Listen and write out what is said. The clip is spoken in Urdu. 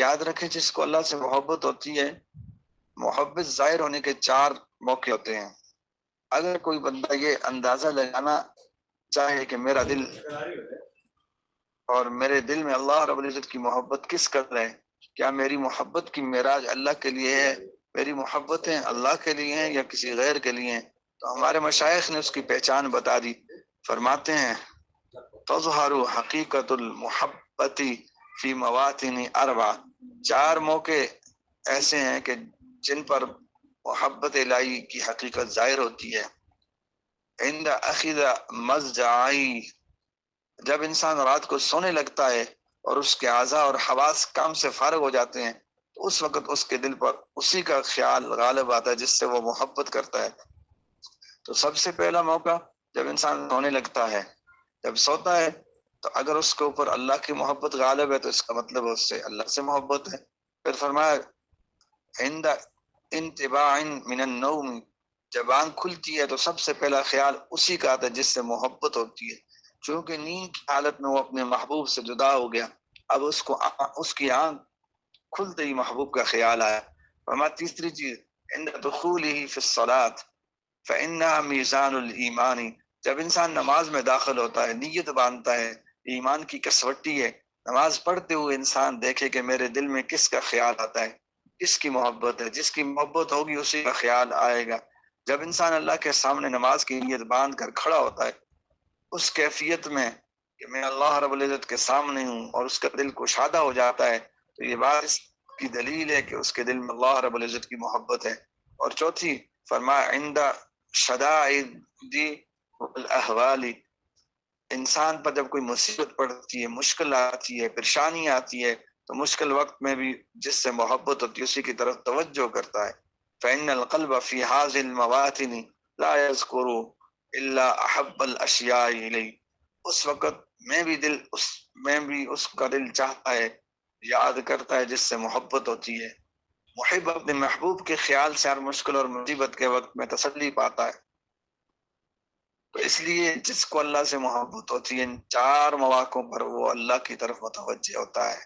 یاد رکھیں جس کو اللہ سے محبت ہوتی ہے، محبت ظاہر ہونے کے 4 موقع ہوتے ہیں۔ اگر کوئی بندہ یہ اندازہ لگانا چاہے کہ میرا دل اور میرے دل میں اللہ رب العزت کی محبت کس قدر ہے، کیا میری محبت کی معراج اللہ کے لیے ہے، میری محبتیں اللہ کے لیے ہیں یا کسی غیر کے لیے ہیں، تو ہمارے مشائخ نے اس کی پہچان بتا دی۔ فرماتے ہیں تظہر حقیقت المحبت فی مواطن 4، 4 موقع ایسے ہیں کہ جن پر محبت الہی کی حقیقت ظاہر ہوتی ہے۔ عند اخذ مضجعی، جب انسان رات کو سونے لگتا ہے اور اس کے اعضاء اور حواس کام سے فارغ ہو جاتے ہیں، تو اس وقت اس کے دل پر اسی کا خیال غالب آتا ہے جس سے وہ محبت کرتا ہے۔ تو سب سے پہلا موقع جب انسان سونے لگتا ہے، جب سوتا ہے تو اگر اس کے اوپر اللہ کی محبت غالب ہے تو اس کا مطلب اس سے اللہ سے محبت ہے۔ پھر فرمایا عند انتباع من النوم، جب آنکھ کھلتی ہے تو سب سے پہلا خیال اسی کا آتا ہے جس سے محبت ہوتی ہے، چونکہ نیند کی حالت میں وہ اپنے محبوب سے جدا ہو گیا، اب اس کی آنکھ کھلتے ہی محبوب کا خیال آیا۔ فرمایا تیسری چیز عند دخولہ فی الصلاۃ فإنها میزان الایمان، جب انسان نماز میں داخل ہوتا ہے، نیت باندھتا ہے، ایمان کی کسوٹی ہے، نماز پڑھتے ہوئے انسان دیکھے کہ میرے دل میں کس کا خیال آتا ہے، کس کی محبت ہے، جس کی محبت ہوگی اسی کا خیال آئے گا۔ جب انسان اللہ کے سامنے نماز کی نیت باندھ کر کھڑا ہوتا ہے اس کیفیت میں کہ میں اللہ رب العزت کے سامنے ہوں اور اس کا دل کشادہ ہو جاتا ہے، تو یہ بات اس کی دلیل ہے کہ اس کے دل میں اللہ رب العزت کی محبت ہے۔ اور چوتھی فرمایا عند شدائد الاحوال، انسان پر جب کوئی مصیبت پڑتی ہے، مشکل آتی ہے، پریشانی آتی ہے، تو مشکل وقت میں بھی جس سے محبت ہوتی ہے اسی کی طرف توجہ کرتا ہے۔ فإن القلب في هذه المواطن لا يذكر الا احب الاشیاء الیہ، اس وقت میں بھی اس کا دل چاہتا ہے، یاد کرتا ہے جس سے محبت ہوتی ہے۔ محب اپنے محبوب کے خیال سے ہر مشکل اور مصیبت کے وقت میں تسلی پاتا ہے۔ تو اس لیے جس کو اللہ سے محبت ہوتی ہے ان 4 مواقعوں پر وہ اللہ کی طرف متوجہ ہوتا ہے۔